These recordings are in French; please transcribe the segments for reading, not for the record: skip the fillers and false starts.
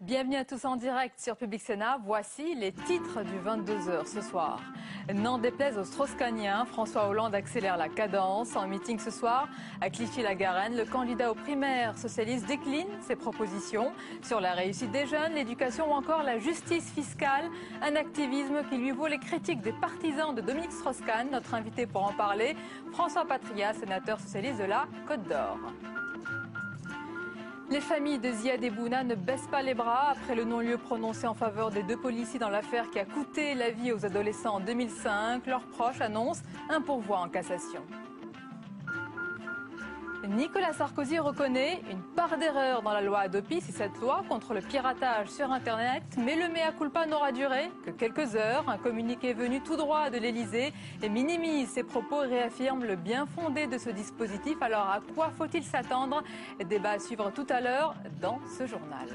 Bienvenue à tous en direct sur Public Sénat. Voici les titres du 22h ce soir. N'en déplaise aux Strauss-Kahniens, François Hollande accélère la cadence. En meeting ce soir à Clichy-la-Garenne, le candidat aux primaires socialistes décline ses propositions sur la réussite des jeunes, l'éducation ou encore la justice fiscale. Un activisme qui lui vaut les critiques des partisans de Dominique Strauss-Kahn. Notre invité pour en parler, François Patriat, sénateur socialiste de la Côte d'Or. Les familles de Ziad et Bouna ne baissent pas les bras après le non-lieu prononcé en faveur des deux policiers dans l'affaire qui a coûté la vie aux adolescents en 2005. Leurs proches annoncent un pourvoi en cassation. Nicolas Sarkozy reconnaît une part d'erreur dans la loi Hadopi, c'est cette loi contre le piratage sur Internet. Mais le mea culpa n'aura duré que quelques heures. Un communiqué venu tout droit de l'Elysée et minimise ses propos et réaffirme le bien fondé de ce dispositif. Alors à quoi faut-il s'attendre? Débat à suivre tout à l'heure dans ce journal.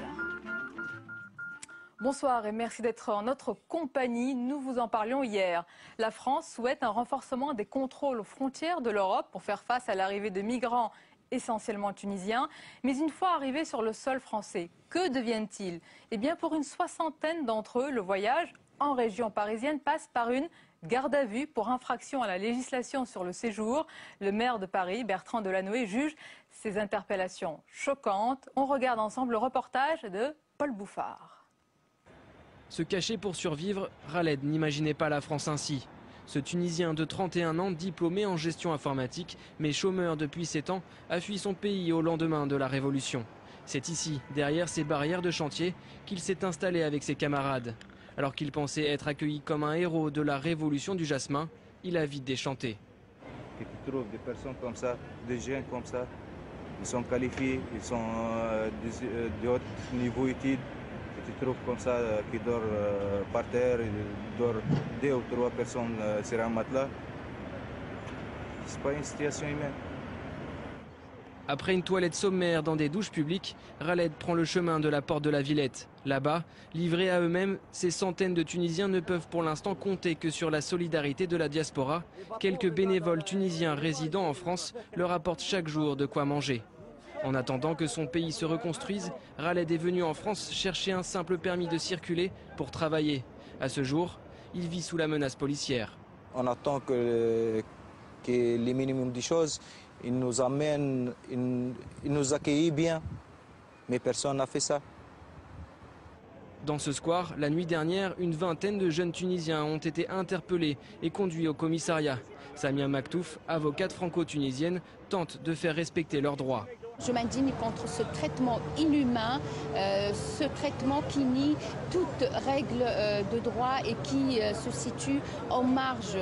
Bonsoir et merci d'être en notre compagnie. Nous vous en parlions hier. La France souhaite un renforcement des contrôles aux frontières de l'Europe pour faire face à l'arrivée de migrants essentiellement tunisiens. Mais une fois arrivés sur le sol français, que deviennent-ils? Eh bien, pour une soixantaine d'entre eux, le voyage en région parisienne passe par une garde à vue pour infraction à la législation sur le séjour. Le maire de Paris, Bertrand Delanoë, juge ces interpellations choquantes. On regarde ensemble le reportage de Paul Bouffard. Se cacher pour survivre, Khaled n'imaginait pas la France ainsi. Ce Tunisien de 31 ans, diplômé en gestion informatique, mais chômeur depuis 7 ans, a fui son pays au lendemain de la Révolution. C'est ici, derrière ces barrières de chantier, qu'il s'est installé avec ses camarades. Alors qu'il pensait être accueilli comme un héros de la Révolution du Jasmin, il a vite déchanté. Et tu trouves des personnes comme ça, des jeunes comme ça, ils sont qualifiés, ils sont de haut niveau études. Tu trouves comme ça qui dort par terre, il dort 2 ou 3 personnes sur un matelas. C'est pas une situation humaine. Après une toilette sommaire dans des douches publiques, Khaled prend le chemin de la porte de la Villette. Là-bas, livrés à eux-mêmes, ces centaines de Tunisiens ne peuvent pour l'instant compter que sur la solidarité de la diaspora. Quelques bénévoles tunisiens résidant en France leur apportent chaque jour de quoi manger. En attendant que son pays se reconstruise, Khaled est venu en France chercher un simple permis de circuler pour travailler. À ce jour, il vit sous la menace policière. On attend que les minimums des choses, ils nous amènent, ils nous accueillent bien. Mais personne n'a fait ça. Dans ce square, la nuit dernière, une vingtaine de jeunes Tunisiens ont été interpellés et conduits au commissariat. Samia Maktouf, avocate franco-tunisienne, tente de faire respecter leurs droits. Je m'indigne contre ce traitement inhumain, ce traitement qui nie toute règle de droit et qui se situe en marge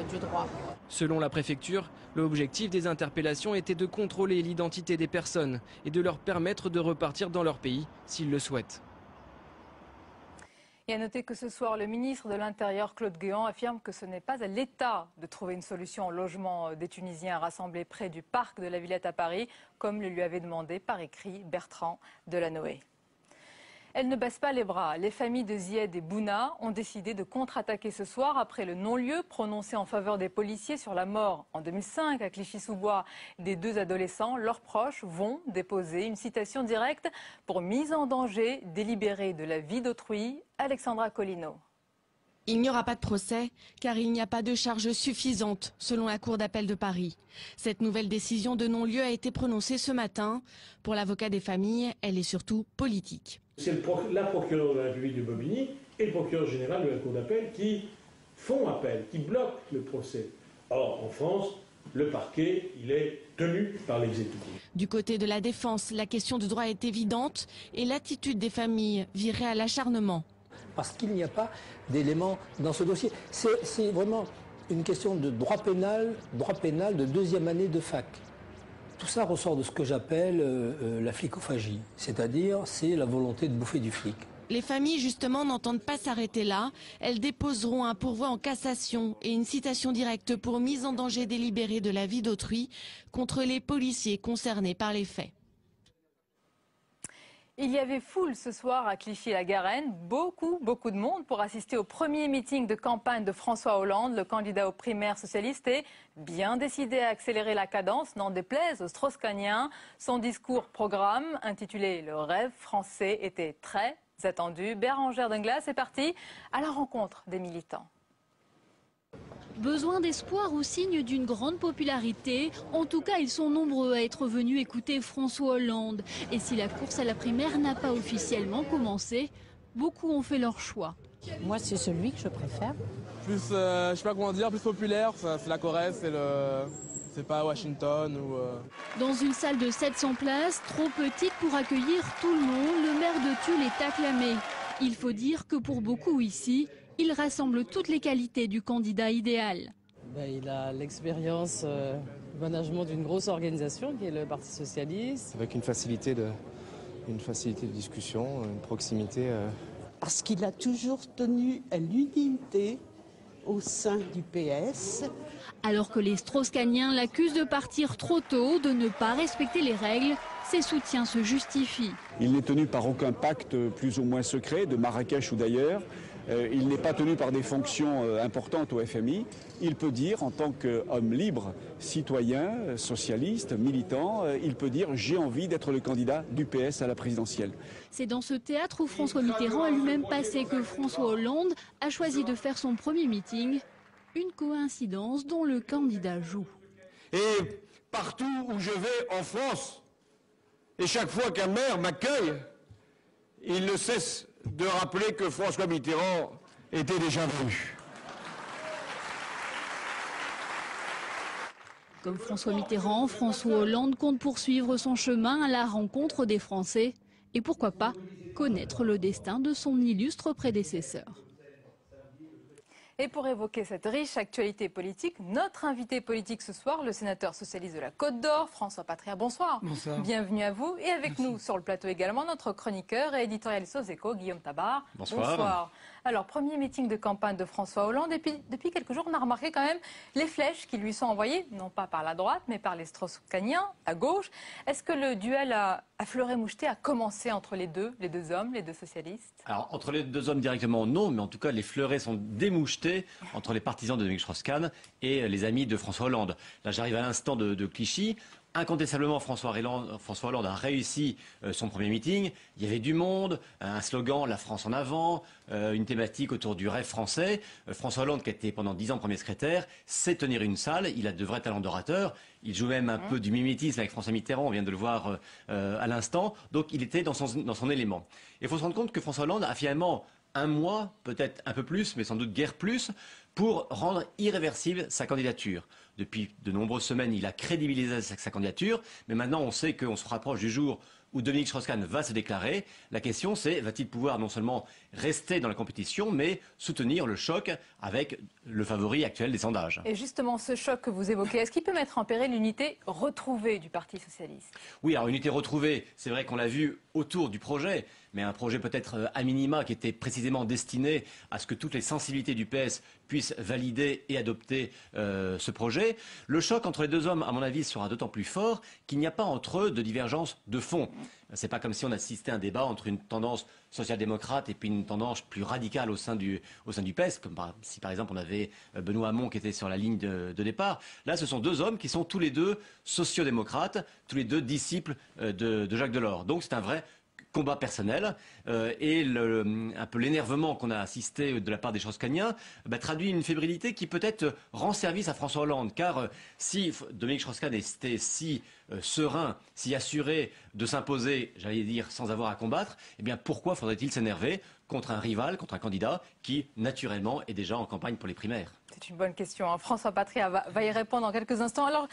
du droit. Selon la préfecture, l'objectif des interpellations était de contrôler l'identité des personnes et de leur permettre de repartir dans leur pays s'ils le souhaitent. Et à noter que ce soir, le ministre de l'Intérieur, Claude Guéant, affirme que ce n'est pas à l'État de trouver une solution au logement des Tunisiens rassemblés près du parc de la Villette à Paris, comme le lui avait demandé par écrit Bertrand Delanoë. Elles ne baissent pas les bras. Les familles de Ziad et Bouna ont décidé de contre-attaquer ce soir après le non-lieu prononcé en faveur des policiers sur la mort en 2005 à Clichy-sous-Bois des 2 adolescents. Leurs proches vont déposer une citation directe pour mise en danger délibérée de la vie d'autrui. Alexandra Colino. Il n'y aura pas de procès car il n'y a pas de charge suffisante selon la Cour d'appel de Paris. Cette nouvelle décision de non-lieu a été prononcée ce matin. Pour l'avocat des familles, elle est surtout politique. C'est la procureure de la République de Bobigny et le procureur général de la Cour d'appel qui font appel, qui bloquent le procès. Or, en France, le parquet, il est tenu par l'exécutif. Du côté de la défense, la question de droit est évidente et l'attitude des familles virait à l'acharnement. Parce qu'il n'y a pas d'éléments dans ce dossier. C'est vraiment une question de droit pénal de 2e année de fac. Tout ça ressort de ce que j'appelle la flicophagie, c'est-à-dire c'est la volonté de bouffer du flic. Les familles, justement, n'entendent pas s'arrêter là. Elles déposeront un pourvoi en cassation et une citation directe pour mise en danger délibérée de la vie d'autrui contre les policiers concernés par les faits. Il y avait foule ce soir à Clichy-la-Garenne, beaucoup de monde pour assister au premier meeting de campagne de François Hollande. Le candidat aux primaires socialistes est bien décidé à accélérer la cadence, n'en déplaise aux Strauss-Kahniens. Son discours programme, intitulé « Le rêve français », était très Attendu, Bérangère Denglas est partie à la rencontre des militants. Besoin d'espoir ou signe d'une grande popularité. En tout cas, ils sont nombreux à être venus écouter François Hollande. Et si la course à la primaire n'a pas officiellement commencé, beaucoup ont fait leur choix. Moi, c'est celui que je préfère. Plus, je sais pas comment dire, plus populaire, c'est la Corrèze, c'est pas Washington ou... Dans une salle de 700 places, trop petite pour accueillir tout le monde, le maire de Tulle est acclamé. Il faut dire que pour beaucoup ici, il rassemble toutes les qualités du candidat idéal. Il a l'expérience du management d'une grosse organisation qui est le Parti socialiste. Avec une facilité de discussion, une proximité. Parce qu'il a toujours tenu à l'unité au sein du PS. Alors que les Strauss-Kahniens l'accusent de partir trop tôt, de ne pas respecter les règles, ses soutiens se justifient. Il n'est tenu par aucun pacte plus ou moins secret, de Marrakech ou d'ailleurs. Il n'est pas tenu par des fonctions importantes au FMI. Il peut dire, en tant qu'homme libre, citoyen, socialiste, militant, il peut dire « j'ai envie d'être le candidat du PS à la présidentielle ». C'est dans ce théâtre où François Mitterrand a lui-même passé que François Hollande a choisi de faire son premier meeting. Une coïncidence dont le candidat joue. Et partout où je vais en France, et chaque fois qu'un maire m'accueille, il ne cesse de rappeler que François Mitterrand était déjà venu. Comme François Mitterrand, François Hollande compte poursuivre son chemin à la rencontre des Français et pourquoi pas connaître le destin de son illustre prédécesseur. Et pour évoquer cette riche actualité politique, notre invité politique ce soir, le sénateur socialiste de la Côte d'Or, François Patria. Bonsoir. Bonsoir. Bienvenue à vous. Et avec nous sur le plateau également, notre chroniqueur et éditorialiste aux Échos, Guillaume Tabar. Bonsoir. Bonsoir. Alors, premier meeting de campagne de François Hollande. Et puis, depuis quelques jours, on a remarqué quand même les flèches qui lui sont envoyées, non pas par la droite, mais par les Strauss-Kahniens, à gauche. Est-ce que le duel à fleuret-moucheté a commencé entre les deux hommes, les deux socialistes? Alors, entre les deux hommes directement, non, mais en tout cas, les fleurets sont démouchetés entre les partisans de Dominique Strauss-Kahn et les amis de François Hollande. Là, j'arrive à l'instant de Clichy. Incontestablement, François Hollande a réussi son premier meeting. Il y avait du monde, un slogan, la France en avant, une thématique autour du rêve français. François Hollande, qui a été pendant 10 ans premier secrétaire, sait tenir une salle. Il a de vrais talents d'orateur. Il joue même un peu du mimétisme avec François Mitterrand, on vient de le voir à l'instant. Donc il était dans son élément. Et il faut se rendre compte que François Hollande a finalement un mois, peut-être un peu plus, mais sans doute guère plus, pour rendre irréversible sa candidature. Depuis de nombreuses semaines, il a crédibilisé sa candidature, mais maintenant on sait qu'on se rapproche du jour où Dominique Strauss-Kahn va se déclarer. La question c'est, va-t-il pouvoir non seulement rester dans la compétition, mais soutenir le choc avec le favori actuel des sondages? Et justement, ce choc que vous évoquez, est-ce qu'il peut mettre en péril l'unité retrouvée du Parti socialiste? Oui, alors unité retrouvée, c'est vrai qu'on l'a vu autour du projet, mais un projet peut-être à minima qui était précisément destiné à ce que toutes les sensibilités du PS puissent valider et adopter ce projet. Le choc entre les deux hommes, à mon avis, sera d'autant plus fort qu'il n'y a pas entre eux de divergence de fond. C'est pas comme si on assistait à un débat entre une tendance social-démocrate et puis une tendance plus radicale au sein du PS, comme si par exemple on avait Benoît Hamon qui était sur la ligne de départ. Là, ce sont deux hommes qui sont tous les deux sociodémocrates, tous les deux disciples de Jacques Delors. Donc c'est un vrai combat personnel et un peu l'énervement qu'on a assisté de la part des Strauss-Kahniens traduit une fébrilité qui peut-être rend service à François Hollande, car si Dominique Strauss-Kahn était si serein, si assuré de s'imposer, j'allais dire, sans avoir à combattre, eh bien pourquoi faudrait-il s'énerver contre un rival, contre un candidat qui, naturellement, est déjà en campagne pour les primaires? C'est une bonne question. François Patria va y répondre dans quelques instants. Alors,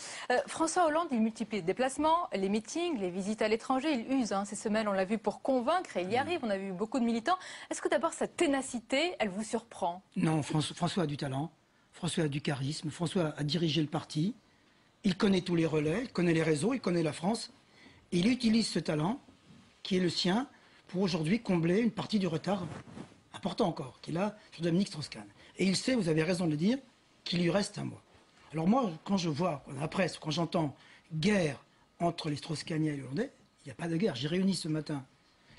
François Hollande, il multiplie les déplacements, les meetings, les visites à l'étranger. Il use ces semaines, on l'a vu, pour convaincre, et il y arrive. On a vu beaucoup de militants. Est-ce que d'abord, cette ténacité, elle vous surprend? Non, François a du talent, François a du charisme, François a dirigé le parti. Il connaît tous les relais, il connaît les réseaux, il connaît la France. Et il utilise ce talent, qui est le sien, pour aujourd'hui combler une partie du retard important encore qu'il a sur Dominique Strauss-Kahn. Et il sait, vous avez raison de le dire, qu'il lui reste un mois. Alors moi, quand je vois dans la presse, quand j'entends guerre entre les Strauss-Kahniens et les Hollandais, il n'y a pas de guerre. J'ai réuni ce matin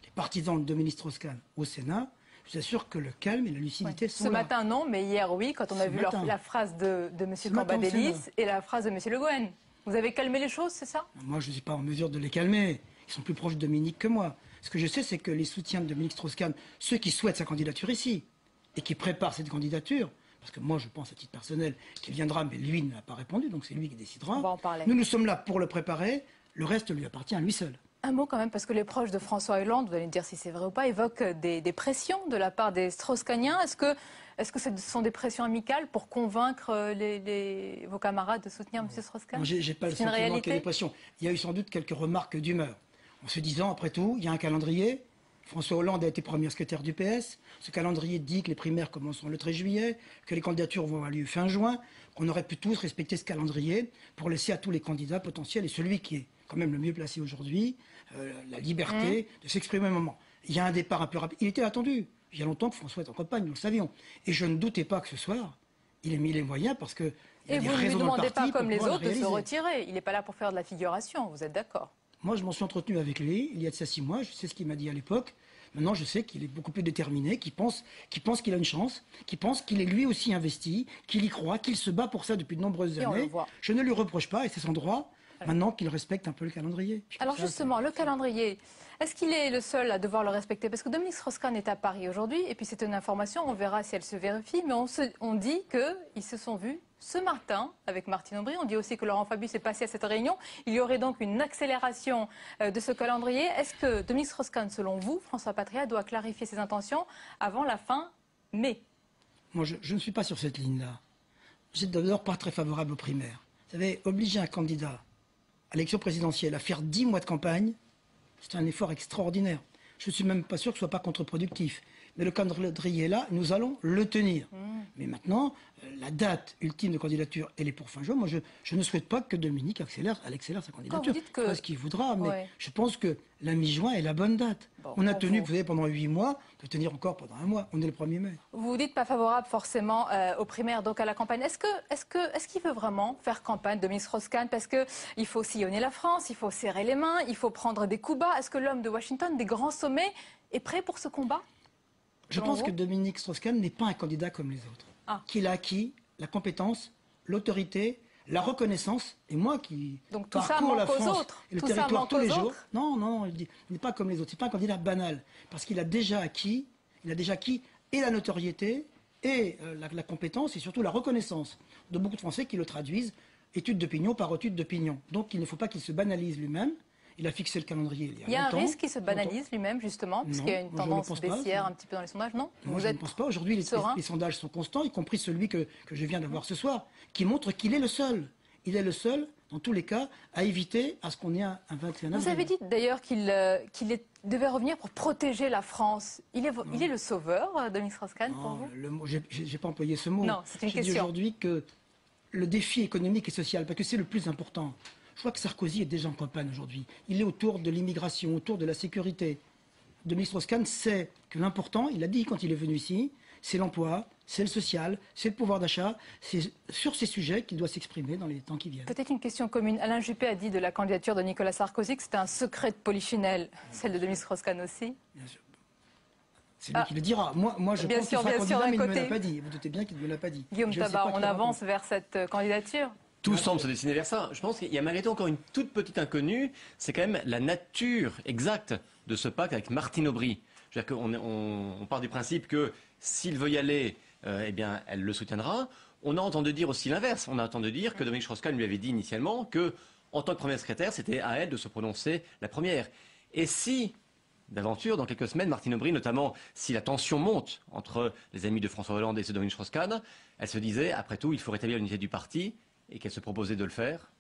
les partisans de Dominique Strauss-Kahn au Sénat. Je vous assure que le calme et la lucidité sont là. Ce là. matin, non, mais hier, oui, quand on a vu la phrase de M. Cambadélis et la phrase de M. Le Gouen. Vous avez calmé les choses, c'est ça? Moi, je ne suis pas en mesure de les calmer. Ils sont plus proches de Dominique que moi. Ce que je sais, c'est que les soutiens de Dominique Strauss-Kahn, ceux qui souhaitent sa candidature ici et qui préparent cette candidature, parce que moi je pense à titre personnel qu'il viendra, mais lui n'a pas répondu, donc c'est lui qui décidera. On va en parler. Nous sommes là pour le préparer, le reste lui appartient à lui seul. Un mot quand même, parce que les proches de François Hollande, vous allez me dire si c'est vrai ou pas, évoquent des pressions de la part des Strauss-Kahniens. Est-ce que ce sont des pressions amicales pour convaincre vos camarades de soutenir M. Strauss-Kahn? Je n'ai pas le sentiment qu'il y ait des pressions. Il y a eu sans doute quelques remarques d'humeur. En se disant, après tout, il y a un calendrier. François Hollande a été premier secrétaire du PS. Ce calendrier dit que les primaires commenceront le 13 juillet, que les candidatures vont avoir lieu fin juin, qu'on aurait pu tous respecter ce calendrier pour laisser à tous les candidats potentiels et celui qui est quand même le mieux placé aujourd'hui, la liberté de s'exprimer au moment. Il y a un départ un peu rapide. Il était attendu. Il y a longtemps que François est en campagne, nous le savions. Et je ne doutais pas que ce soir, il ait mis les moyens parce que... Et vous ne lui demandez pas, comme les autres, de se retirer. Il n'est pas là pour faire de la figuration, vous êtes d'accord? Moi, je m'en suis entretenu avec lui il y a de ça 6 mois. Je sais ce qu'il m'a dit à l'époque. Maintenant, je sais qu'il est beaucoup plus déterminé, qu'il pense qu'il a une chance, qu'il pense qu'il est lui aussi investi, qu'il y croit, qu'il se bat pour ça depuis de nombreuses années. Je ne lui reproche pas, et c'est son droit, maintenant qu'il respecte un peu le calendrier. Alors justement, le calendrier, est-ce qu'il est le seul à devoir le respecter? Parce que Dominique Strauss-Kahn est à Paris aujourd'hui, et puis c'est une information, on verra si elle se vérifie, mais on dit qu'ils se sont vus ce matin avec Martine Aubry. On dit aussi que Laurent Fabius est passé à cette réunion. Il y aurait donc une accélération de ce calendrier. Est-ce que Dominique Strauss-Kahn, selon vous, François Patria, doit clarifier ses intentions avant la fin mai? Moi, je ne suis pas sur cette ligne-là. Je suis d'abord pas très favorable aux primaires. Vous savez, obliger un candidat à l'élection présidentielle à faire 10 mois de campagne, c'est un effort extraordinaire. Je ne suis même pas sûr que ce soit pas contre-productif. Mais le calendrier est là, nous allons le tenir. Mais maintenant, la date ultime de candidature, elle est pour fin juin. Moi, je ne souhaite pas que Dominique accélère sa candidature. Vous dites que... C'est ce qu'il voudra, mais je pense que la mi-juin est la bonne date. Bon, on a tenu, vous savez, pendant 8 mois, on peut tenir encore pendant 1 mois. On est le 1er mai. Vous dites pas favorable forcément aux primaires, donc à la campagne. Est-ce qu'il veut vraiment faire campagne, Dominique Strauss-Kahn? Parce qu'il faut sillonner la France, il faut serrer les mains, il faut prendre des coups bas. Est-ce que l'homme de Washington, des grands sommets, est prêt pour ce combat? Je pense que Dominique Strauss-Kahn n'est pas un candidat comme les autres. Qu'il a acquis la compétence, l'autorité, la reconnaissance, et moi qui parcours la France et le territoire tous les jours. Non, il n'est pas comme les autres. C'est pas un candidat banal, parce qu'il a déjà acquis, et la notoriété, et la compétence, et surtout la reconnaissance de beaucoup de Français qui le traduisent étude d'opinion par étude d'opinion. Donc il ne faut pas qu'il se banalise lui-même. Il a fixé le calendrier il y a longtemps. Un risque qu'il se banalise lui-même, justement, parce qu'il y a une tendance baissière un petit peu dans les sondages, non? Moi, je ne pense pas. Aujourd'hui, les sondages sont constants, y compris celui que je viens d'avoir ce soir, qui montre qu'il est le seul. Il est le seul, dans tous les cas, à éviter à ce qu'on ait un 21 avril. Vous avez dit d'ailleurs qu'il devait revenir pour protéger la France. Il est le sauveur, Dominique Strauss-Kahn, pour vous? Je n'ai pas employé ce mot. Non, c'est une question. Je dis aujourd'hui que le défi économique et social, parce que c'est le plus important. Je crois que Sarkozy est déjà en campagne aujourd'hui. Il est autour de l'immigration, autour de la sécurité. Dominique Strauss-Kahn sait que l'important, il l'a dit quand il est venu ici, c'est l'emploi, c'est le social, c'est le pouvoir d'achat. C'est sur ces sujets qu'il doit s'exprimer dans les temps qui viennent. Peut-être une question commune. Alain Juppé a dit de la candidature de Nicolas Sarkozy que c'était un secret de polichinelle. Celle de Dominique Strauss-Kahn aussi? Bien sûr. C'est lui qui le dira. Moi je pense qu'il sera candidat, mais il ne me l'a pas dit. Vous doutez bien qu'il ne me l'a pas dit. Guillaume Tabar, on avance vers cette candidature? Tout semble se dessiner vers ça. Je pense qu'il y a malgré tout encore une toute petite inconnue. C'est quand même la nature exacte de ce pacte avec Martine Aubry. C'est-à-dire qu'on part du principe que s'il veut y aller, eh bien, elle le soutiendra. On a entendu dire aussi l'inverse. On a entendu dire que Dominique Strauss-Kahn lui avait dit initialement que, en tant que première secrétaire, c'était à elle de se prononcer la première. Et si, d'aventure, dans quelques semaines, Martine Aubry, notamment si la tension monte entre les amis de François Hollande et ceux de Dominique Strauss-Kahn, elle se disait, après tout, il faut rétablir l'unité du parti, et qu'elle se proposait de le faire?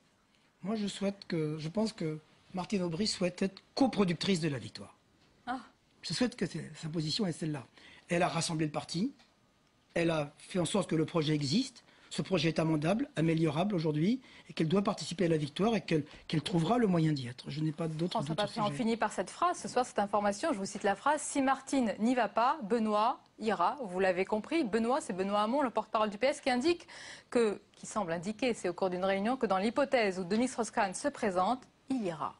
Moi, je pense que Martine Aubry souhaite être coproductrice de la victoire. Je souhaite que sa position est celle-là. Elle a rassemblé le parti, elle a fait en sorte que le projet existe, ce projet est amendable, améliorable aujourd'hui, et qu'elle doit participer à la victoire et qu'elle trouvera le moyen d'y être. Je n'ai pas d'autres doutes sur ce sujet. On finit par cette phrase, ce soir, cette information, je vous cite la phrase, si Martine n'y va pas, Benoît ira. Vous l'avez compris, Benoît, c'est Benoît Hamon, le porte-parole du PS, qui semble indiquer, c'est au cours d'une réunion, que dans l'hypothèse où Dominique Strauss-Kahn se présente, il ira.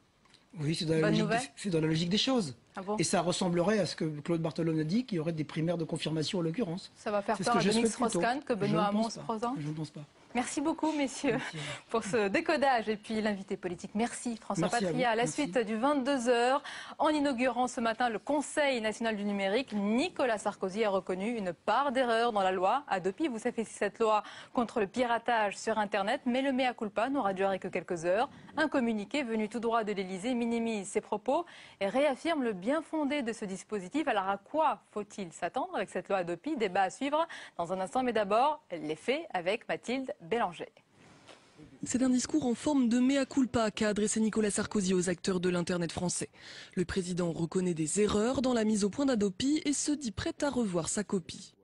Oui, c'est dans la logique des choses. Ah bon? Et ça ressemblerait à ce que Claude Barthelone a dit, qu'il y aurait des primaires de confirmation en l'occurrence. Ça va faire peur à Dominique Strauss-Kahn que Benoît Hamon se présente? Je ne pense pas. Merci beaucoup, messieurs, pour ce décodage. Et puis l'invité politique. Merci, François Patria. À la suite du 22h, en inaugurant ce matin le Conseil national du numérique, Nicolas Sarkozy a reconnu une part d'erreur dans la loi Hadopi. Vous savez, c'est cette loi contre le piratage sur Internet. Mais le mea culpa n'aura duré que quelques heures. Un communiqué venu tout droit de l'Élysée minimise ses propos et réaffirme le bien fondé de ce dispositif. Alors à quoi faut-il s'attendre avec cette loi Hadopi? Débat à suivre dans un instant. Mais d'abord, les faits avec Mathilde Bélanger. C'est un discours en forme de mea culpa qu'a adressé Nicolas Sarkozy aux acteurs de l'Internet français. Le président reconnaît des erreurs dans la mise au point d'Hadopi et se dit prêt à revoir sa copie.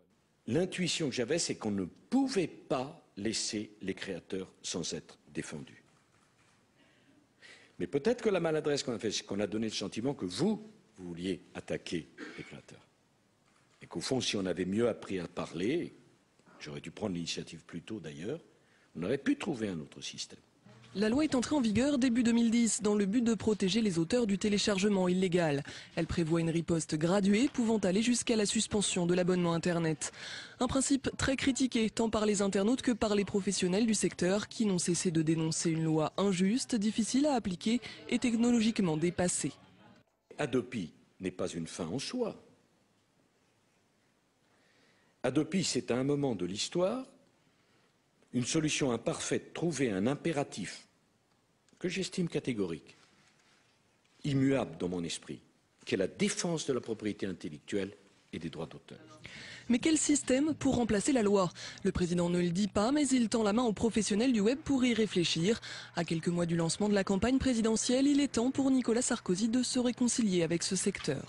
L'intuition que j'avais, c'est qu'on ne pouvait pas laisser les créateurs sans être défendus. Mais peut-être que la maladresse qu'on a fait, c'est qu'on a donné le sentiment que vous vouliez attaquer les créateurs. Et qu'au fond, si on avait mieux appris à parler, j'aurais dû prendre l'initiative plus tôt d'ailleurs, on aurait pu trouver un autre système. La loi est entrée en vigueur début 2010 dans le but de protéger les auteurs du téléchargement illégal. Elle prévoit une riposte graduée pouvant aller jusqu'à la suspension de l'abonnement Internet. Un principe très critiqué tant par les internautes que par les professionnels du secteur qui n'ont cessé de dénoncer une loi injuste, difficile à appliquer et technologiquement dépassée. Hadopi n'est pas une fin en soi. Hadopi, c'est à un moment de l'histoire une solution imparfaite trouvée, un impératif que j'estime catégorique, immuable dans mon esprit, qui est la défense de la propriété intellectuelle et des droits d'auteur. Mais quel système pour remplacer la loi? Le président ne le dit pas, mais il tend la main aux professionnels du web pour y réfléchir. À quelques mois du lancement de la campagne présidentielle, il est temps pour Nicolas Sarkozy de se réconcilier avec ce secteur.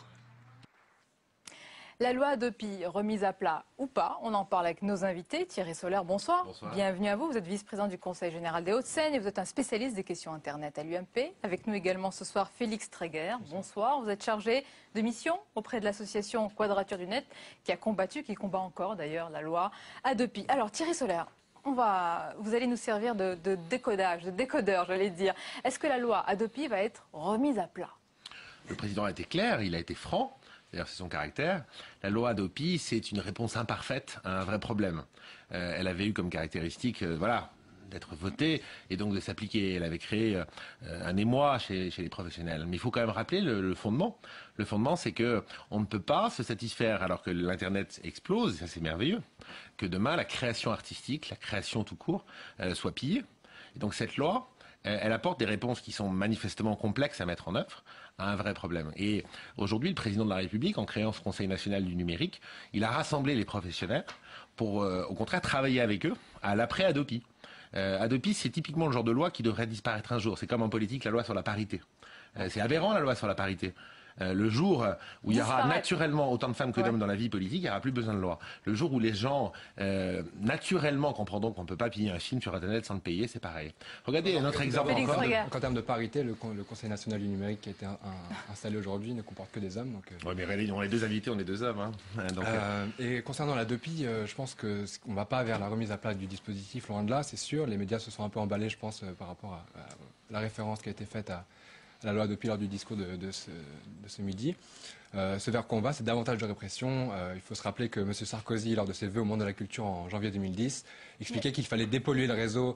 La loi Hadopi, remise à plat ou pas, on en parle avec nos invités. Thierry Solaire, bonsoir. Bonsoir. Bienvenue à vous. Vous êtes vice-président du Conseil général des Hauts-de-Seine et vous êtes un spécialiste des questions Internet à l'UMP. Avec nous également ce soir Félix Tréguer. Bonsoir. Vous êtes chargé de mission auprès de l'association Quadrature du Net qui a combattu, qui combat encore d'ailleurs la loi Hadopi. Alors Thierry Solaire, vous allez nous servir de décodage, de décodeur, j'allais dire. Est-ce que la loi Hadopi va être remise à plat? Le président a été clair, il a été franc. D'ailleurs, c'est son caractère. La loi Hadopi, c'est une réponse imparfaite à un vrai problème. Elle avait eu comme caractéristique, d'être votée et donc de s'appliquer. Elle avait créé un émoi chez les professionnels. Mais il faut quand même rappeler le fondement. Le fondement, c'est que on ne peut pas se satisfaire, alors que l'Internet explose, et ça c'est merveilleux, que demain la création artistique, la création tout court, soit pillée. Et donc cette loi, elle apporte des réponses qui sont manifestement complexes à mettre en œuvre à un vrai problème. Et aujourd'hui, le président de la République, en créant ce Conseil national du numérique, il a rassemblé les professionnels pour, au contraire, travailler avec eux à l'après-Hadopi. Hadopi, c'est typiquement le genre de loi qui devrait disparaître un jour. C'est comme en politique, la loi sur la parité. C'est aberrant, la loi sur la parité. Le jour où il y aura naturellement autant de femmes que d'hommes dans la vie politique, il n'y aura plus besoin de loi. Le jour où les gens naturellement comprendront qu'on ne peut pas piller un film sur Internet sans le payer, c'est pareil. Regardez notre exemple encore. En termes de parité, le Conseil national du numérique qui a été installé aujourd'hui ne comporte que des hommes. Donc, oui, mais on est deux invités, on est deux hommes. Et concernant la Hadopi, je pense qu'on ne va pas vers la remise à plat du dispositif, loin de là, c'est sûr. Les médias se sont un peu emballés, je pense, par rapport à la référence qui a été faite à la loi Hadopi lors du discours de ce midi. Ce vers quoi on va, c'est davantage de répression. Il faut se rappeler que M. Sarkozy, lors de ses vœux au monde de la culture en janvier 2010, expliquait qu'il fallait dépolluer le réseau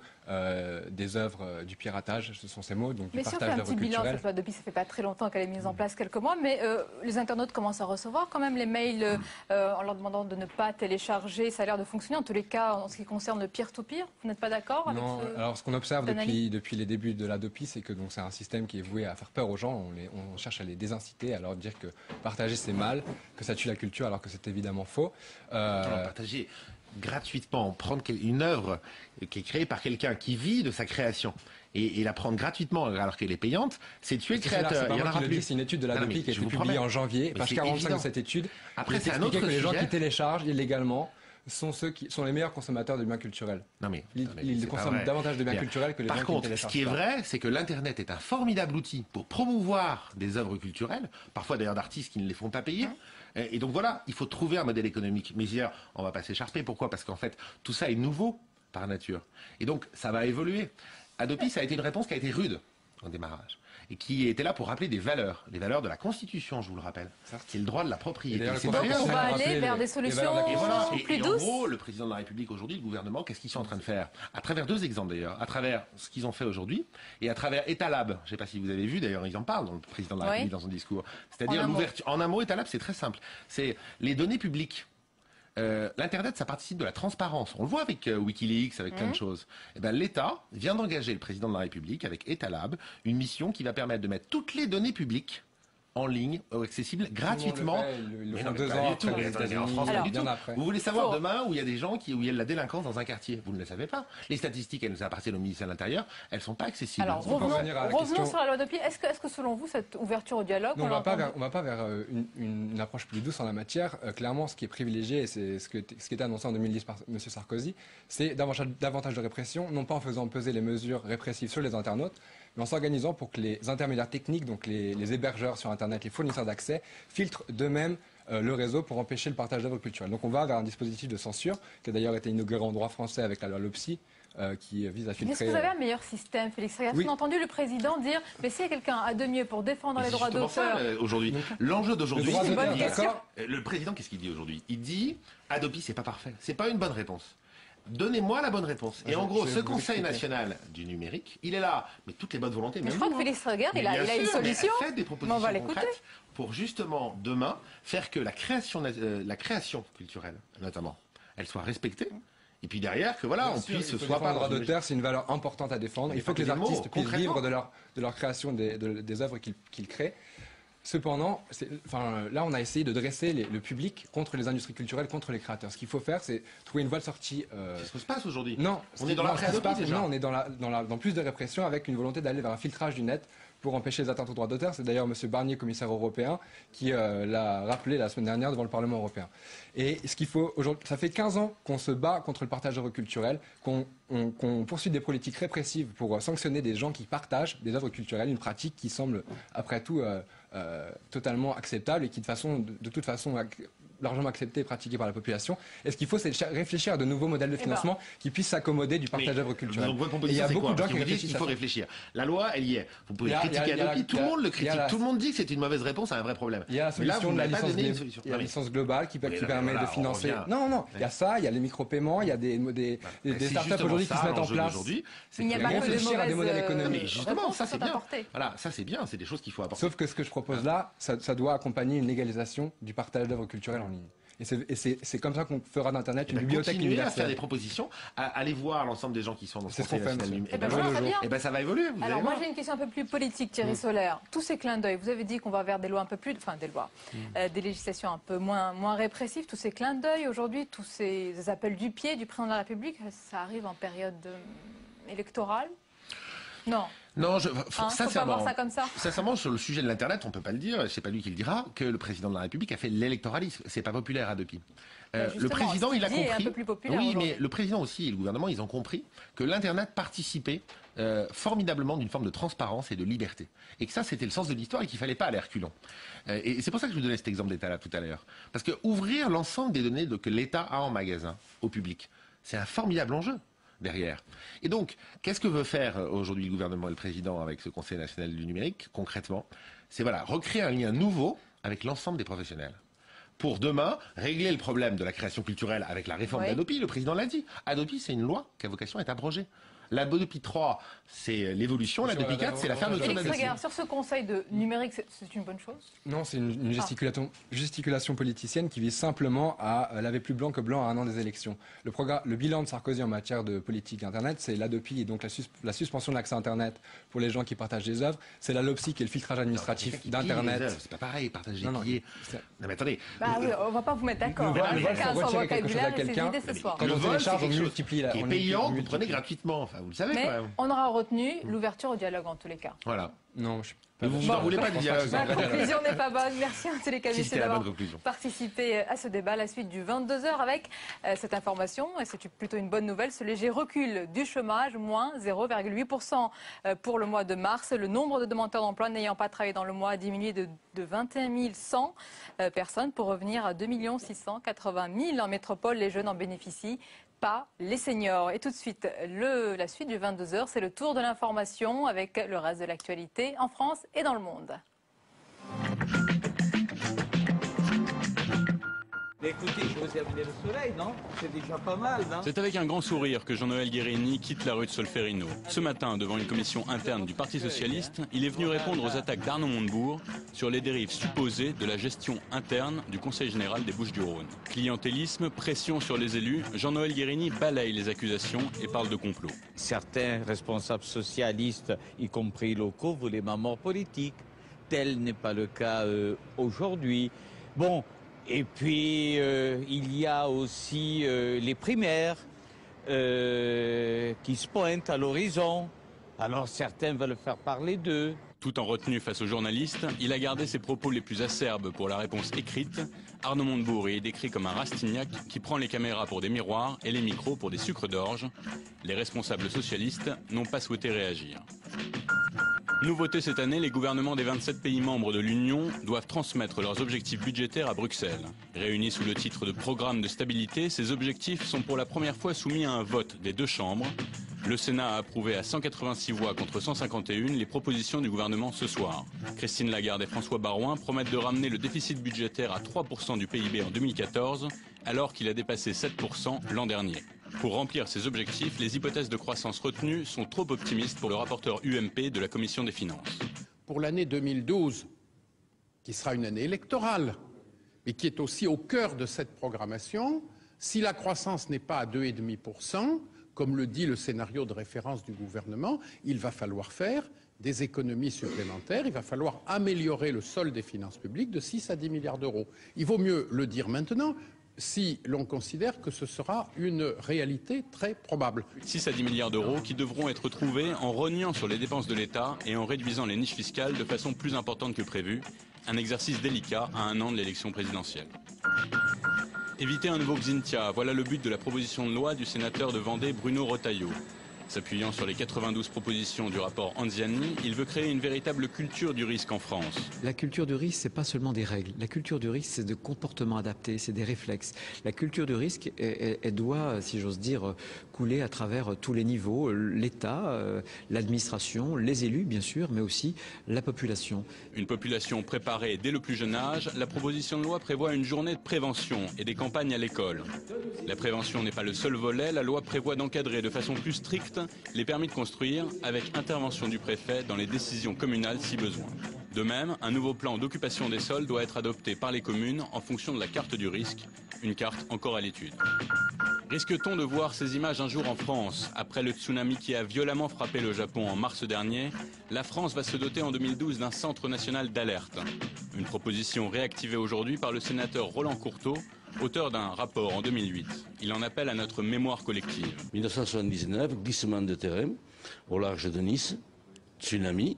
des œuvres du piratage, ce sont ses mots, donc du partage d'œuvres culturelles. Mais si on fait un petit bilan, cette loi Hadopi, ça fait pas très longtemps qu'elle est mise en place, quelques mois, mais les internautes commencent à recevoir quand même les mails en leur demandant de ne pas télécharger. Ça a l'air de fonctionner, en tous les cas, en ce qui concerne le peer-to-peer. Vous n'êtes pas d'accord avec alors ce qu'on observe depuis les débuts de l'Hadopi, c'est que c'est un système qui est voué à faire peur aux gens. On cherche à les désinciter, à leur dire que partager c'est mal, que ça tue la culture, alors que c'est évidemment faux. Partager gratuitement, prendre une œuvre qui est créée par quelqu'un qui vit de sa création et la prendre gratuitement alors qu'elle est payante, c'est tuer le créateur. Il y en aura plus. C'est une étude de l'Hadopi qui a été publiée en janvier. Page 45 de cette étude. Après, c'est un autre que les gens sujet. qui téléchargent illégalement sont ceux qui sont les meilleurs consommateurs de biens culturels. Ils consomment davantage de biens culturels que les gens qui téléchargent. Par contre, ce qui est vrai, c'est que l'Internet est un formidable outil pour promouvoir des œuvres culturelles, parfois d'ailleurs d'artistes qui ne les font pas payer. Et donc voilà, il faut trouver un modèle économique. Mais hier, on ne va pas s'écharper. Pourquoi? Parce qu'en fait, tout ça est nouveau par nature. Et donc, ça va évoluer. Hadopi, ça a été une réponse qui a été rude. au démarrage, et qui était là pour rappeler des valeurs, les valeurs de la Constitution, je vous le rappelle, qui est le droit de la propriété. Donc on va aller vers des solutions plus douces. En gros, le président de la République aujourd'hui, le gouvernement, qu'est-ce qu'ils sont en train de faire? À travers deux exemples d'ailleurs, à travers ce qu'ils ont fait aujourd'hui et à travers Etalab. Je ne sais pas si vous avez vu, d'ailleurs, ils en parlent, le président de la République dans son discours. C'est-à-dire l'ouverture. En un mot, Etalab, c'est très simple. C'est les données publiques. L'Internet, ça participe de la transparence. On le voit avec Wikileaks, avec plein de choses. Eh ben, l'État vient d'engager le président de la République avec Etalab, une mission qui va permettre de mettre toutes les données publiques en ligne, accessibles gratuitement. Mais non, 2 ans après les États-Unis, bien après. Vous voulez savoir demain où il y a des gens où il y a de la délinquance dans un quartier? Vous ne le savez pas. Les statistiques, elles nous appartiennent au ministère de l'Intérieur, elles ne sont pas accessibles. Alors, revenons sur la loi Hadopi. Est-ce que selon vous, cette ouverture au dialogue... Non, on ne va pas vers une approche plus douce en la matière. Clairement, ce qui est privilégié, et c'est ce qui était annoncé en 2010 par M. Sarkozy, c'est davantage de répression, non pas en faisant peser les mesures répressives sur les internautes, mais en s'organisant pour que les intermédiaires techniques, donc les hébergeurs sur Internet, les fournisseurs d'accès, filtrent d'eux-mêmes le réseau pour empêcher le partage d'œuvres culturelles. Donc on va vers un dispositif de censure qui a d'ailleurs été inauguré en droit français avec la loi LOPSI, qui vise à filtrer... Est-ce que vous avez un meilleur système, Félix Regas? Oui. On a entendu le président dire « mais si quelqu'un a de mieux pour défendre les droits d'auteur... » Aujourd'hui, l'enjeu d'aujourd'hui, c'est une bonne question. Le président, qu'est-ce qu'il dit aujourd'hui? Il dit « Hadopi, c'est pas parfait, c'est pas une bonne réponse. Donnez-moi la bonne réponse. » Et en gros, ce Conseil national du numérique, il est là, mais toutes les bonnes volontés. Mais je crois que Félix Regas, il a une solution. Faites des propositions concrètes pour justement demain faire que la création culturelle, notamment, elle soit respectée. Et puis derrière, que voilà, on puisse soit pas le droit d'auteur, c'est une valeur importante à défendre. Il faut que les artistes puissent vivre de leur création des œuvres qu'ils créent. Cependant, là, on a essayé de dresser le public contre les industries culturelles, contre les créateurs. Ce qu'il faut faire, c'est trouver une voie de sortie. C'est ce qui se passe aujourd'hui. Non, on est dans la Hadopi déjà. Non, on est dans plus de répression avec une volonté d'aller vers un filtrage du net pour empêcher les atteintes aux droits d'auteur. C'est d'ailleurs M. Barnier, commissaire européen, qui l'a rappelé la semaine dernière devant le Parlement européen. Et ce qu'il faut aujourd'hui, ça fait 15 ans qu'on se bat contre le partage d'œuvres culturelles, qu'on poursuit des politiques répressives pour sanctionner des gens qui partagent des œuvres culturelles, une pratique qui semble, après tout, totalement acceptable et qui, de toute façon, largement acceptée et pratiquée par la population. Et ce qu'il faut, c'est réfléchir à de nouveaux modèles de financement qui puissent s'accommoder du partage d'œuvres culturelles. Donc votre proposition, c'est quoi? Parce que vous dites qu'il faut réfléchir. La loi, elle y est. Vous pouvez critiquer Hadopi, tout le monde le critique. Tout le monde dit que c'est une mauvaise réponse à un vrai problème. Il y a la solution de la licence globale qui permet de financer... Non, il y a ça, il y a les micro-paiements, il y a des startups aujourd'hui qui se mettent en place. Il n'y a pas que des modèles économiques. Justement, ça c'est bien. Voilà, ça c'est bien, c'est des choses qu'il faut apporter. Sauf que ce que je propose là, ça doit accompagner une légalisation du partage d'œuvres culturelles en ligne. Et c'est comme ça qu'on fera d'Internet une bibliothèque universelle. À faire des propositions, à aller voir l'ensemble des gens qui sont dans ce Conseil national numérique. Et ben ça va évoluer. Alors moi j'ai une question un peu plus politique, Thierry Solaire. Tous ces clins d'œil, vous avez dit qu'on va vers des lois un peu plus, des législations un peu moins répressives. Tous ces clins d'œil aujourd'hui, tous ces appels du pied du président de la République, ça arrive en période électorale? Non. Non, sincèrement, sur le sujet de l'Internet, on ne peut pas le dire, c'est pas lui qui le dira, que le président de la République a fait l'électoralisme. C'est pas populaire, Hadopi. Le président, il a compris. Un peu plus populaire oui, mais le président aussi et le gouvernement, ils ont compris que l'Internet participait formidablement d'une forme de transparence et de liberté. Et que ça, c'était le sens de l'histoire et qu'il ne fallait pas aller reculons. Et c'est pour ça que je vous donnais cet exemple d'État là tout à l'heure. Parce que ouvrir l'ensemble des données que l'État a en magasin au public, c'est un formidable enjeu derrière. Et donc, qu'est-ce que veut faire aujourd'hui le gouvernement et le président avec ce Conseil national du numérique, concrètement? C'est recréer un lien nouveau avec l'ensemble des professionnels. Pour demain, régler le problème de la création culturelle avec la réforme d'Hadopi, le président l'a dit. Hadopi, c'est une loi qui a vocation à être abrogée. La Hadopi 3, c'est l'évolution. La Hadopi 4, c'est la fermeture de la Sur ce conseil de numérique, c'est une bonne chose? Non, c'est une gesticulation politicienne qui vise simplement à laver plus blanc que blanc à un an des élections. Le bilan de Sarkozy en matière de politique Internet, c'est l'Hadopi et donc la suspension de l'accès Internet pour les gens qui partagent des œuvres. C'est la LOPSI qui est le filtrage administratif d'Internet. C'est pas pareil, partager des billets. Non mais attendez. Oui, on va pas vous mettre d'accord. Chacun son vocabulaire et ses idées ce soir. Quand on télécharge, on multiplie. Qui est payant, vous prenez gratuitement. Vous le savez quand même. On aura retenu l'ouverture au dialogue en tous les cas. Voilà. Non, vous n'en voulez pas de dialogue. La conclusion n'est pas bonne. Merci en tous les cas, messieurs, d'avoir participé à ce débat. La suite du 22h avec cette information, et c'est plutôt une bonne nouvelle, ce léger recul du chômage, moins 0,8% pour le mois de mars. Le nombre de demandeurs d'emploi n'ayant pas travaillé dans le mois a diminué de 21 100 personnes pour revenir à 2 680 000 en métropole. Les jeunes en bénéficient pas les seniors. Et tout de suite, la suite du 22h, c'est le tour de l'information avec le reste de l'actualité en France et dans le monde. Écoutez, je vous ai amené le soleil, non? C'est déjà pas mal, non? C'est avec un grand sourire que Jean-Noël Guérini quitte la rue de Solferino. Ce matin, devant une commission interne du Parti Socialiste, il est venu répondre aux attaques d'Arnaud Montebourg sur les dérives supposées de la gestion interne du Conseil général des Bouches-du-Rhône. Clientélisme, pression sur les élus, Jean-Noël Guérini balaye les accusations et parle de complot. Certains responsables socialistes, y compris locaux, voulaient ma mort politique. Tel n'est pas le cas aujourd'hui. Bon. Et puis, il y a aussi les primaires qui se pointent à l'horizon. Alors certains veulent faire parler d'eux. Tout en retenue face aux journalistes, il a gardé ses propos les plus acerbes pour la réponse écrite. Arnaud Montebourg est décrit comme un Rastignac qui prend les caméras pour des miroirs et les micros pour des sucres d'orge. Les responsables socialistes n'ont pas souhaité réagir. Nouveauté cette année, les gouvernements des 27 pays membres de l'Union doivent transmettre leurs objectifs budgétaires à Bruxelles. Réunis sous le titre de programme de stabilité, ces objectifs sont pour la première fois soumis à un vote des deux chambres. Le Sénat a approuvé à 186 voix contre 151 les propositions du gouvernement ce soir. Christine Lagarde et François Baroin promettent de ramener le déficit budgétaire à 3% du PIB en 2014, alors qu'il a dépassé 7% l'an dernier. Pour remplir ces objectifs, les hypothèses de croissance retenues sont trop optimistes pour le rapporteur UMP de la Commission des finances. Pour l'année 2012, qui sera une année électorale, mais qui est aussi au cœur de cette programmation, si la croissance n'est pas à 2,5%, comme le dit le scénario de référence du gouvernement, il va falloir faire des économies supplémentaires, il va falloir améliorer le solde des finances publiques de 6 à 10 milliards d'euros. Il vaut mieux le dire maintenant, si l'on considère que ce sera une réalité très probable. 6 à 10 milliards d'euros qui devront être trouvés en rognant sur les dépenses de l'État et en réduisant les niches fiscales de façon plus importante que prévu. Un exercice délicat à un an de l'élection présidentielle. Éviter un nouveau Xintia, voilà le but de la proposition de loi du sénateur de Vendée Bruno Retailleau. S'appuyant sur les 92 propositions du rapport Anziani, il veut créer une véritable culture du risque en France. La culture du risque, c'est pas seulement des règles. La culture du risque, c'est des comportements adaptés, c'est des réflexes. La culture du risque, elle doit, si j'ose dire, couler à travers tous les niveaux, l'État, l'administration, les élus, bien sûr, mais aussi la population. Une population préparée dès le plus jeune âge, la proposition de loi prévoit une journée de prévention et des campagnes à l'école. La prévention n'est pas le seul volet, la loi prévoit d'encadrer de façon plus stricte les permis de construire avec intervention du préfet dans les décisions communales si besoin. De même, un nouveau plan d'occupation des sols doit être adopté par les communes en fonction de la carte du risque, une carte encore à l'étude. Risque-t-on de voir ces images un jour en France? Après le tsunami qui a violemment frappé le Japon en mars dernier, la France va se doter en 2012 d'un centre national d'alerte. Une proposition réactivée aujourd'hui par le sénateur Roland Courteau, auteur d'un rapport en 2008. Il en appelle à notre mémoire collective. 1979, glissement de terrain au large de Nice, tsunami,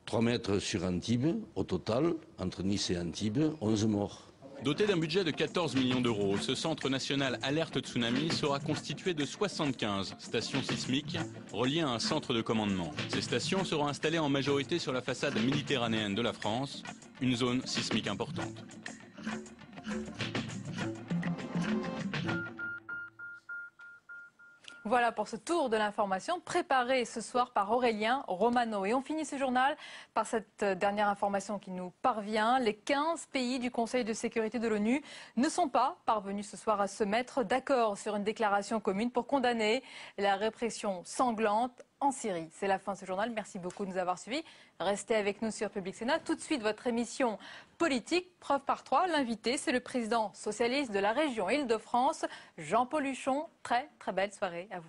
3 mètres sur Antibes, au total, entre Nice et Antibes, 11 morts. Doté d'un budget de 14 millions d'euros, ce centre national alerte tsunami sera constitué de 75 stations sismiques reliées à un centre de commandement. Ces stations seront installées en majorité sur la façade méditerranéenne de la France, une zone sismique importante. Voilà pour ce tour de l'information préparé ce soir par Aurélien Romano. Et on finit ce journal par cette dernière information qui nous parvient. Les 15 pays du Conseil de sécurité de l'ONU ne sont pas parvenus ce soir à se mettre d'accord sur une déclaration commune pour condamner la répression sanglante en Syrie. C'est la fin de ce journal. Merci beaucoup de nous avoir suivis. Restez avec nous sur Public Sénat. Tout de suite, votre émission politique, preuve par 3. L'invité, c'est le président socialiste de la région Île-de-France, Jean-Paul Huchon. Très, très belle soirée à vous.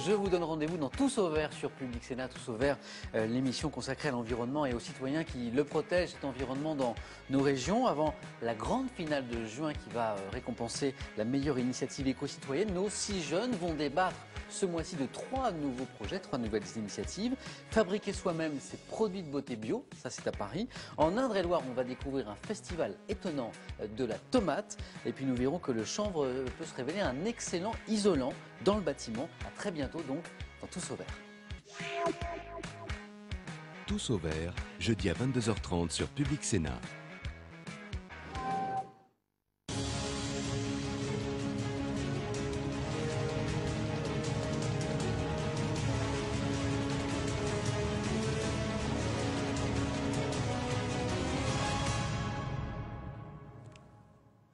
je vous donne rendez-vous dans Tous au Vert sur Public Sénat. Tous au Vert, l'émission consacrée à l'environnement et aux citoyens qui le protègent, cet environnement dans nos régions. Avant la grande finale de juin qui va récompenser la meilleure initiative éco-citoyenne, nos 6 jeunes vont débattre ce mois-ci de 3 nouveaux projets, 3 nouvelles initiatives. Fabriquer soi-même ses produits de beauté bio, ça c'est à Paris. En Indre-et-Loire, on va découvrir un festival étonnant de la tomate. Et puis nous verrons que le chanvre peut se révéler un excellent isolant dans le bâtiment. À très bientôt donc dans Tous au Vert. Tous au Vert, jeudi à 22h30 sur Public Sénat.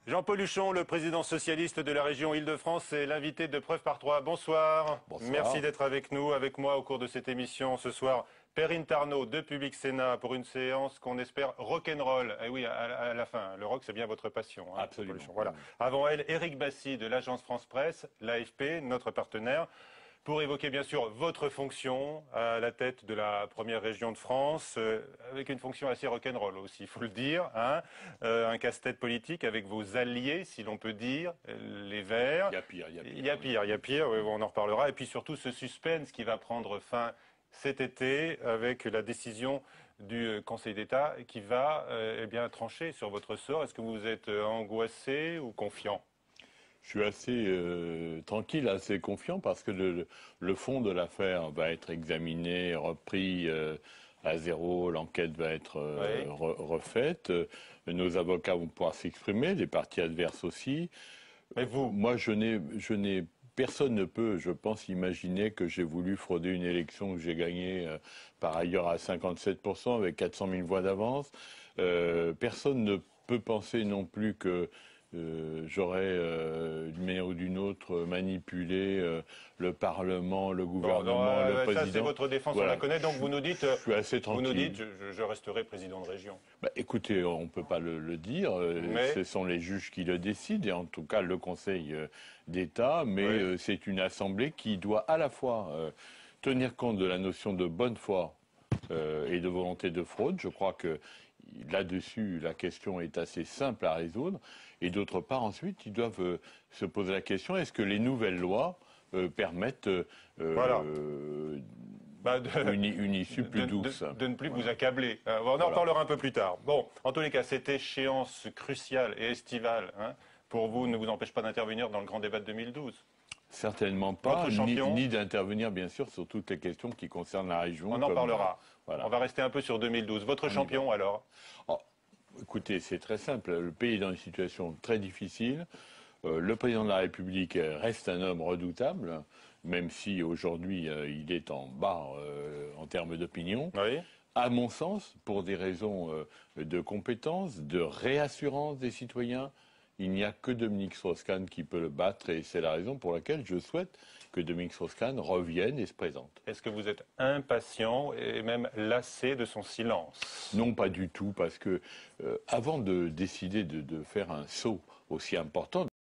Jean-Paul Huchon, le président socialiste de la région Île-de-France, est l'invité de Preuve par 3. Bonsoir. Bonsoir. Merci d'être avec nous, avec moi au cours de cette émission. Ce soir, Perrine Tarnot de Public Sénat pour une séance qu'on espère rock'n'roll. Et oui, à la fin, le rock c'est bien votre passion. Hein, absolument. Voilà. Avant elle, Éric Bassy de l'agence France Presse, l'AFP, notre partenaire, pour évoquer bien sûr votre fonction à la tête de la première région de France, avec une fonction assez rock'n'roll aussi, il faut le dire, hein, un casse-tête politique avec vos alliés, si l'on peut dire, les Verts. Il y a pire, il y a pire. Il y a pire, oui, on en reparlera. Et puis surtout ce suspense qui va prendre fin cet été avec la décision du Conseil d'État qui va eh bien trancher sur votre sort. Est-ce que vous êtes angoissé ou confiant ? Je suis assez tranquille, assez confiant parce que le fond de l'affaire va être examiné, repris à zéro, l'enquête va être refaite, nos avocats vont pouvoir s'exprimer, les parties adverses aussi. Mais vous ? Moi, personne ne peut, je pense, imaginer que j'ai voulu frauder une élection que j'ai gagnée par ailleurs à 57% avec 400 000 voix d'avance. Personne ne peut penser non plus que j'aurais, d'une manière ou d'une autre, manipulé le Parlement, le gouvernement, le président. Ça, c'est votre défense, voilà. On la connaît, donc vous nous dites, je suis assez tranquille. Vous nous dites, je resterai président de région. Bah, écoutez, on ne peut pas le dire, ce sont les juges qui le décident, et en tout cas le Conseil d'État, mais c'est une assemblée qui doit à la fois tenir compte de la notion de bonne foi et de volonté de fraude. Je crois que là-dessus, la question est assez simple à résoudre. Et d'autre part, ensuite, ils doivent se poser la question, est-ce que les nouvelles lois permettent une issue plus douce de ne plus vous accabler. On en reparlera un peu plus tard. Bon, en tous les cas, cette échéance cruciale et estivale, hein, pour vous, ne vous empêche pas d'intervenir dans le grand débat de 2012 ? Certainement pas, ni d'intervenir bien sûr sur toutes les questions qui concernent la région. On en parlera. Voilà. On va rester un peu sur 2012. Votre champion alors ? Écoutez, c'est très simple. Le pays est dans une situation très difficile. Le président de la République reste un homme redoutable, même si aujourd'hui il est en bas en termes d'opinion. Oui. À mon sens, pour des raisons de compétence, de réassurance des citoyens, il n'y a que Dominique Strauss-Kahn qui peut le battre et c'est la raison pour laquelle je souhaite que Dominique Strauss-Kahn revienne et se présente. Est-ce que vous êtes impatient et même lassé de son silence ? Non, pas du tout, parce que avant de décider de faire un saut aussi important,